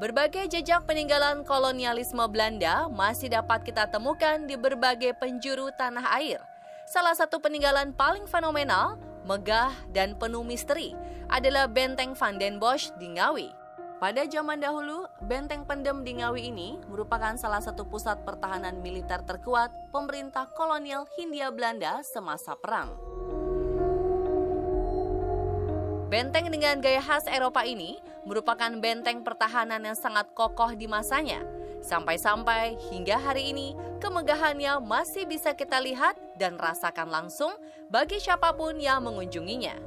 Berbagai jejak peninggalan kolonialisme Belanda masih dapat kita temukan di berbagai penjuru tanah air. Salah satu peninggalan paling fenomenal, megah, dan penuh misteri adalah Benteng Van den Bosch di Ngawi. Pada zaman dahulu, Benteng Pendem di Ngawi ini merupakan salah satu pusat pertahanan militer terkuat pemerintah kolonial Hindia Belanda semasa perang. Benteng dengan gaya khas Eropa ini merupakan benteng pertahanan yang sangat kokoh di masanya. Sampai-sampai hingga hari ini, kemegahannya masih bisa kita lihat dan rasakan langsung bagi siapapun yang mengunjunginya.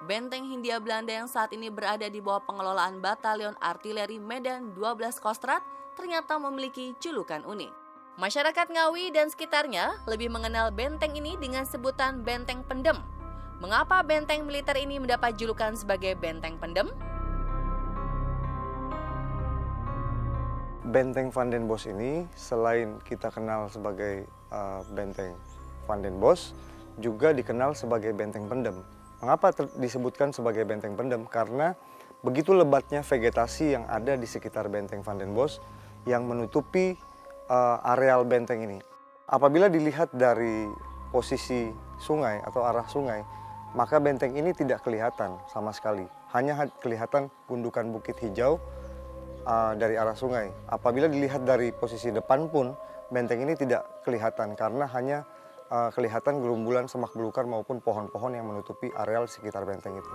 Benteng Hindia Belanda yang saat ini berada di bawah pengelolaan Batalion Artileri Medan 12 Kostrad ternyata memiliki julukan unik. Masyarakat Ngawi dan sekitarnya lebih mengenal benteng ini dengan sebutan Benteng Pendem. Mengapa benteng militer ini mendapat julukan sebagai Benteng Pendem? Benteng Van den Bosch ini selain kita kenal sebagai Benteng Van den Bosch, juga dikenal sebagai Benteng Pendem. Mengapa disebutkan sebagai Benteng Pendem? Karena begitu lebatnya vegetasi yang ada di sekitar Benteng Van den Bosch yang menutupi areal benteng ini. Apabila dilihat dari posisi sungai atau arah sungai, maka benteng ini tidak kelihatan sama sekali. Hanya kelihatan gundukan bukit hijau dari arah sungai. Apabila dilihat dari posisi depan pun, benteng ini tidak kelihatan karena hanya kelihatan gerumbulan semak belukar maupun pohon-pohon yang menutupi areal sekitar benteng itu.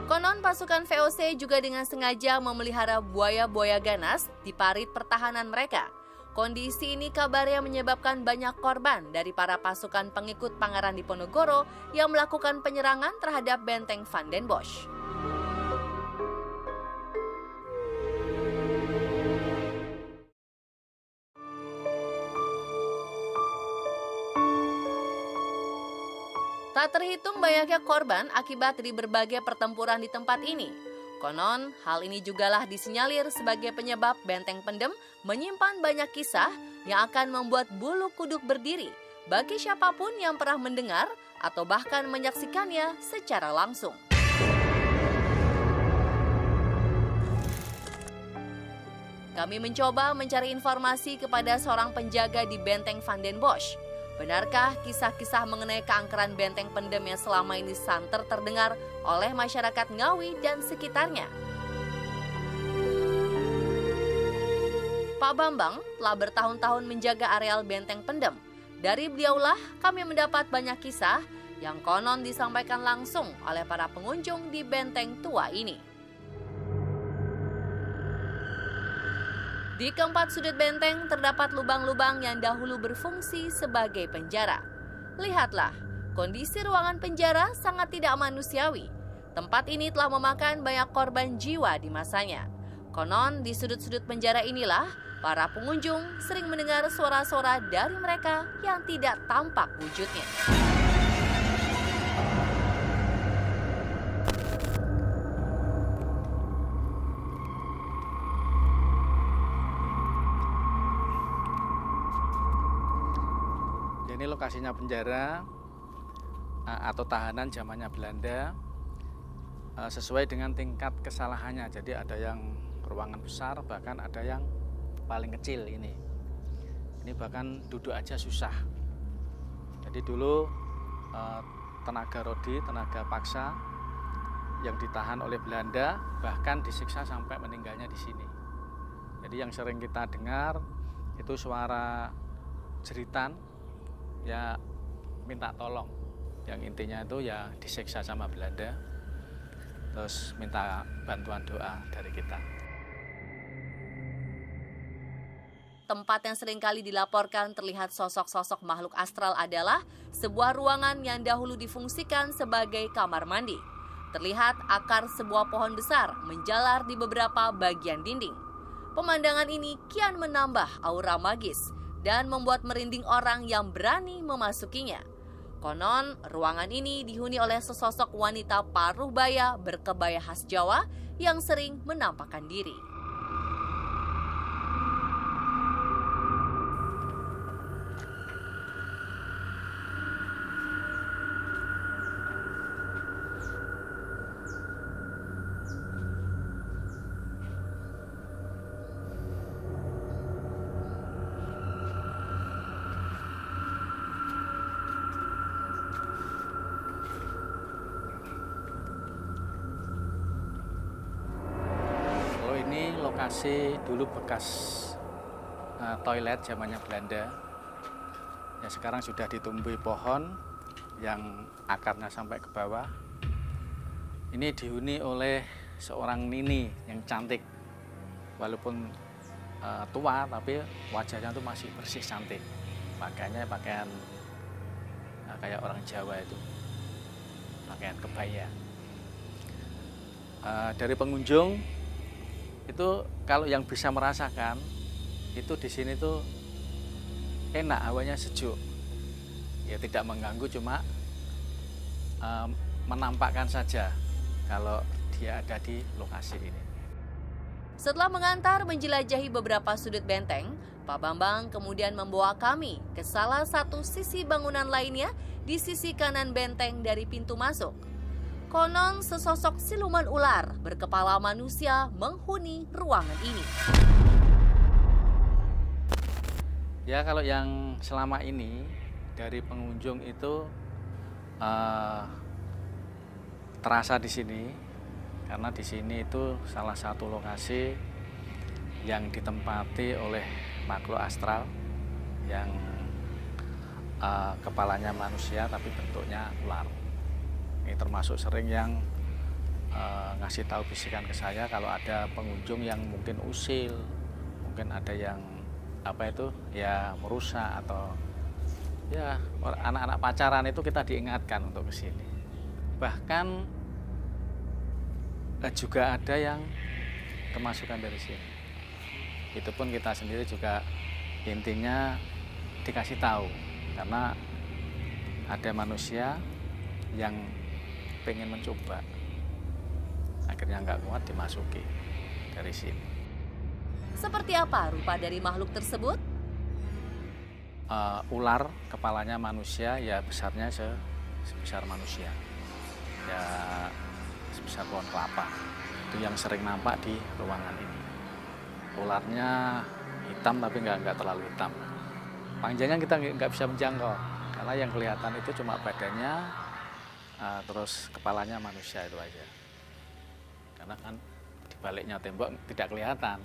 Konon pasukan VOC juga dengan sengaja memelihara buaya-buaya ganas di parit pertahanan mereka. Kondisi ini kabarnya menyebabkan banyak korban dari para pasukan pengikut Pangeran Diponegoro yang melakukan penyerangan terhadap Benteng Van den Bosch. Tak terhitung banyaknya korban akibat dari berbagai pertempuran di tempat ini. Konon, hal ini jugalah disinyalir sebagai penyebab Benteng Pendem menyimpan banyak kisah yang akan membuat bulu kuduk berdiri bagi siapapun yang pernah mendengar atau bahkan menyaksikannya secara langsung. Kami mencoba mencari informasi kepada seorang penjaga di Benteng Van den Bosch. Benarkah kisah-kisah mengenai keangkeran Benteng Pendem yang selama ini santer terdengar oleh masyarakat Ngawi dan sekitarnya? Pak Bambang telah bertahun-tahun menjaga areal Benteng Pendem. Dari beliaulah kami mendapat banyak kisah yang konon disampaikan langsung oleh para pengunjung di benteng tua ini. Di keempat sudut benteng terdapat lubang-lubang yang dahulu berfungsi sebagai penjara. Lihatlah, kondisi ruangan penjara sangat tidak manusiawi. Tempat ini telah memakan banyak korban jiwa di masanya. Konon di sudut-sudut penjara inilah para pengunjung sering mendengar suara-suara dari mereka yang tidak tampak wujudnya. Ini lokasinya penjara atau tahanan zamannya Belanda sesuai dengan tingkat kesalahannya. Jadi ada yang ruangan besar, bahkan ada yang paling kecil ini. Ini bahkan duduk aja susah. Jadi dulu tenaga rodi, tenaga paksa yang ditahan oleh Belanda bahkan disiksa sampai meninggalnya di sini. Jadi yang sering kita dengar itu suara jeritan, ya minta tolong, yang intinya itu ya disiksa sama Belanda, terus minta bantuan doa dari kita. Tempat yang seringkali dilaporkan terlihat sosok-sosok makhluk astral adalah sebuah ruangan yang dahulu difungsikan sebagai kamar mandi. Terlihat akar sebuah pohon besar menjalar di beberapa bagian dinding. Pemandangan ini kian menambah aura magis dan membuat merinding orang yang berani memasukinya. Konon, ruangan ini dihuni oleh sesosok wanita paruh baya berkebaya khas Jawa yang sering menampakkan diri. lokasi dulu bekas toilet zamannya Belanda. Ya sekarang sudah ditumbuhi pohon yang akarnya sampai ke bawah. Ini dihuni oleh seorang nini yang cantik. Walaupun tua tapi wajahnya tuh masih bersih cantik. Pakaiannya pakaian kayak orang Jawa itu. Pakaian kebaya. Dari pengunjung itu kalau yang bisa merasakan itu di sini tuh enak, hawanya sejuk. Ya tidak mengganggu, cuma menampakkan saja kalau dia ada di lokasi ini. Setelah mengantar menjelajahi beberapa sudut benteng, Pak Bambang kemudian membawa kami ke salah satu sisi bangunan lainnya di sisi kanan benteng dari pintu masuk. Konon sesosok siluman ular berkepala manusia menghuni ruangan ini. Ya kalau yang selama ini dari pengunjung itu terasa di sini, karena di sini itu salah satu lokasi yang ditempati oleh makhluk astral yang kepalanya manusia tapi bentuknya ular. Ini termasuk sering yang ngasih tahu bisikan ke saya kalau ada pengunjung yang mungkin usil, mungkin ada yang ya merusak atau ya anak-anak pacaran itu kita diingatkan untuk ke sini. Bahkan juga ada yang kemasukan dari sini. Itu pun kita sendiri juga intinya dikasih tahu karena ada manusia yang pengen mencoba, akhirnya nggak kuat dimasuki dari sini. Seperti apa rupa dari makhluk tersebut? Ular kepalanya manusia, ya besarnya sebesar manusia, ya sebesar pohon kelapa. Itu yang sering nampak di ruangan ini. Ularnya hitam tapi nggak terlalu hitam. Panjangnya kita nggak bisa menjangkau karena yang kelihatan itu cuma badannya, terus kepalanya manusia itu aja. Karena kan di baliknya tembok tidak kelihatan.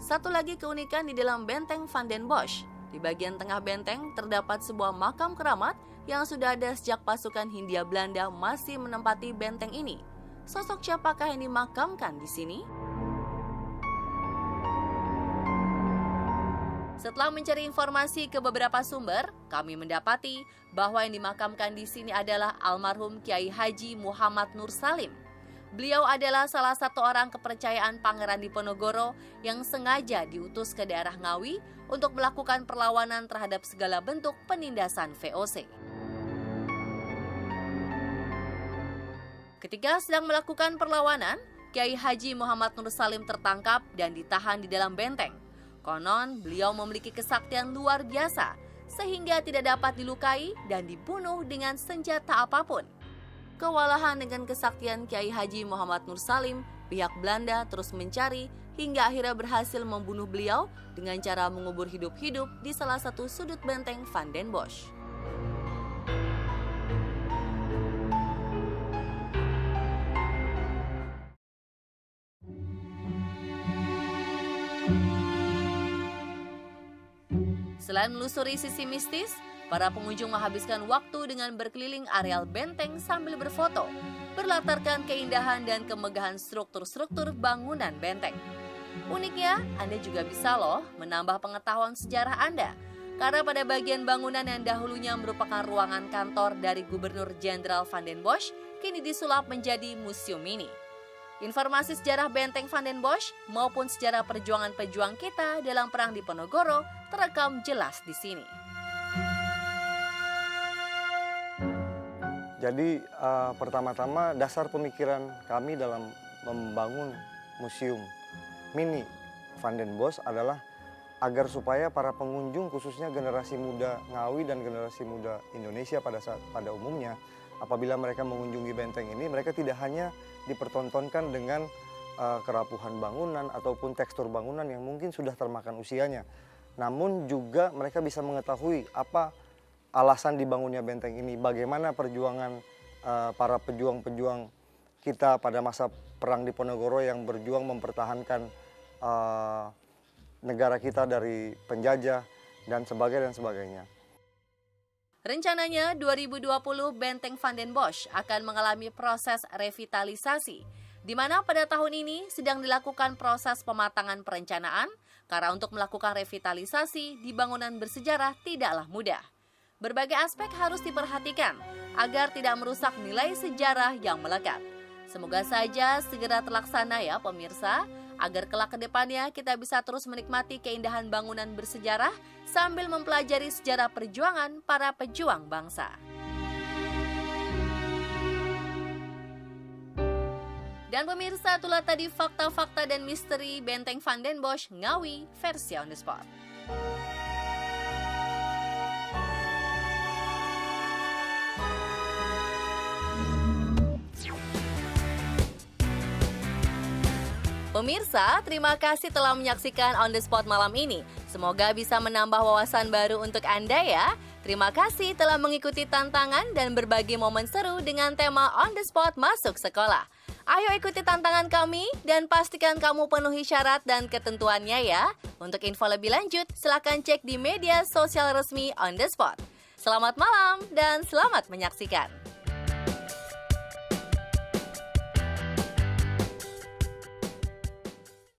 Satu lagi keunikan di dalam benteng Van den Bosch. Di bagian tengah benteng terdapat sebuah makam keramat yang sudah ada sejak pasukan Hindia Belanda masih menempati benteng ini. Sosok siapakah yang dimakamkan di sini? Setelah mencari informasi ke beberapa sumber, kami mendapati bahwa yang dimakamkan di sini adalah almarhum Kiai Haji Muhammad Nur Salim. Beliau adalah salah satu orang kepercayaan Pangeran Diponegoro yang sengaja diutus ke daerah Ngawi untuk melakukan perlawanan terhadap segala bentuk penindasan VOC. Ketika sedang melakukan perlawanan, Kiai Haji Muhammad Nur Salim tertangkap dan ditahan di dalam benteng. Konon beliau memiliki kesaktian luar biasa sehingga tidak dapat dilukai dan dibunuh dengan senjata apapun. Kewalahan dengan kesaktian Kiai Haji Muhammad Nur Salim, pihak Belanda terus mencari hingga akhirnya berhasil membunuh beliau dengan cara mengubur hidup-hidup di salah satu sudut benteng Van den Bosch. Selain melusuri sisi mistis, para pengunjung menghabiskan waktu dengan berkeliling areal benteng sambil berfoto, berlatarkan keindahan dan kemegahan struktur-struktur bangunan benteng. Uniknya, Anda juga bisa menambah pengetahuan sejarah Anda, karena pada bagian bangunan yang dahulunya merupakan ruangan kantor dari Gubernur Jenderal Van den Bosch, kini disulap menjadi museum mini. Informasi sejarah benteng Van den Bosch maupun sejarah perjuangan pejuang kita dalam Perang Diponegoro terekam jelas di sini. Jadi pertama-tama dasar pemikiran kami dalam membangun museum mini Van den Bosch adalah agar supaya para pengunjung khususnya generasi muda Ngawi dan generasi muda Indonesia pada umumnya apabila mereka mengunjungi benteng ini mereka tidak hanya dipertontonkan dengan kerapuhan bangunan ataupun tekstur bangunan yang mungkin sudah termakan usianya, namun juga mereka bisa mengetahui apa alasan dibangunnya benteng ini, bagaimana perjuangan para pejuang-pejuang kita pada masa Perang Diponegoro yang berjuang mempertahankan negara kita dari penjajah dan sebagainya. Rencananya 2020 Benteng Van den Bosch akan mengalami proses revitalisasi, di mana pada tahun ini sedang dilakukan proses pematangan perencanaan, karena untuk melakukan revitalisasi di bangunan bersejarah tidaklah mudah. Berbagai aspek harus diperhatikan agar tidak merusak nilai sejarah yang melekat. Semoga saja segera terlaksana ya pemirsa, agar kelak ke depannya kita bisa terus menikmati keindahan bangunan bersejarah sambil mempelajari sejarah perjuangan para pejuang bangsa. Dan pemirsa, itulah tadi fakta-fakta dan misteri Benteng Van den Bosch Ngawi versi On The Spot. Pemirsa, terima kasih telah menyaksikan On The Spot malam ini. Semoga bisa menambah wawasan baru untuk Anda ya. Terima kasih telah mengikuti tantangan dan berbagi momen seru dengan tema On The Spot masuk sekolah. Ayo ikuti tantangan kami dan pastikan kamu penuhi syarat dan ketentuannya ya. Untuk info lebih lanjut, silakan cek di media sosial resmi On The Spot. Selamat malam dan selamat menyaksikan.